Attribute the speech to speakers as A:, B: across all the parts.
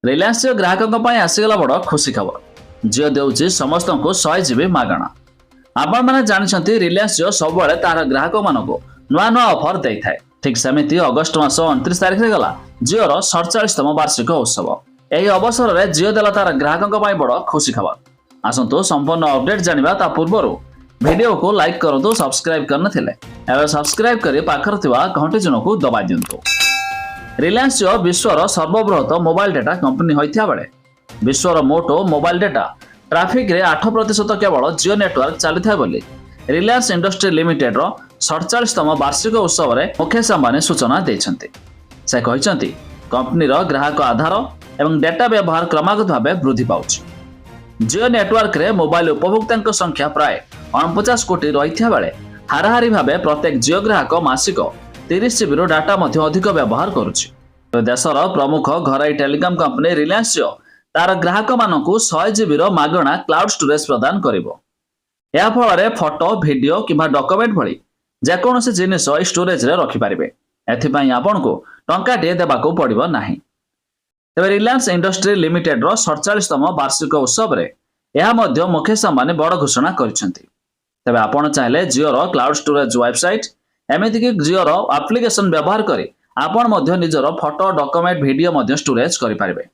A: रिलायंस जियो ग्राहकों आसीगला बड़ खुशी खबर। जियो देउछि समस्तंको 100 जीबी मागणा। आपण माने जानिछंती रिलायंस जियो सबबेले तार ग्राहक मानको नुआ नुआ ऑफर देई थाए। ठीक सेमिति अगस्त मास 29 तारिख रे गला जियो रो 47तम वार्षिक उत्सव। एही अवसर रे जियो देला तार ग्राहकों पई बड़ खुशी खबर। आसंतु संपूर्ण अपडेट जानिबा ता पूर्वरु वीडियो को लाइक करंतु, सब्सक्राइब करन थिले एबे सब्सक्राइब करी पाखर थिबा घंटी चिन्ह को दबा दियंतु। रिलायंस जियो विश्वर सर्वबृहत मोबाइल डेटा कंपनी होइथिया बेले विश्वर मोटो मोबाइल डेटा ट्राफिक रे 8% केवल जियो नेटवर्क चली बोली रिलायंस इंडस्ट्री लिमिटेड रो 47तम वार्षिक उत्सव रे मुकेश अंबानी सूचना देइछंती। से कहिसंती कंपनी रो ग्राहक आधार एवं डेटा व्यवहार क्रमागत भाबे वृद्धि पाउछि। जियो नेटवर्क रे मोबाइल उपभोक्तांक संख्या प्राय 49 कोटी रहिथिया बेले हाराहारी भाबे प्रत्येक जियो ग्राहक मासिक 30 जीबी डाटा मध्य अधिक व्यवहार करुछि। देशर प्रमुख घरोई टेलीकॉम कंपनी रिलायंस जियो तार ग्राहक मानकु 100 जीबी मागणा क्लाउड स्टोरेज प्रदान करिवो। या फଳରେ फोटो वीडियो किबा डॉक्यूमेंट भଳି जेकोनोसी जिनिस स्टोरेज रे रखि पारिबे। एथिपई आपनको टंका टे देबाको पड़िबो नाही। तबे रिलायंस इंडस्ट्री लिमिटेड रो 47तम वार्षिक उत्सव रे यह मध्य मुकेश अंबानी बड़ घोषणा करिसेंती। तबे आपण चाहिले जियो रो क्लाउड स्टोरेज वेबसाइट एमिति कि जियो रो एप्लिकेशन व्यवहार करी आपण मध्य निजर फोटो डॉक्यूमेंट वीडियो मध्य स्टोरेज करि पारिबे।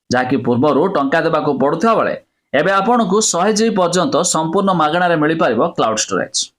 A: जाकि पूर्वरु टंका देबाको पडुथवा बेले एबे आपनको 100 जीबी पर्यंत संपूर्ण मागणारे मिलि पारिबो क्लाउड स्टोरेज।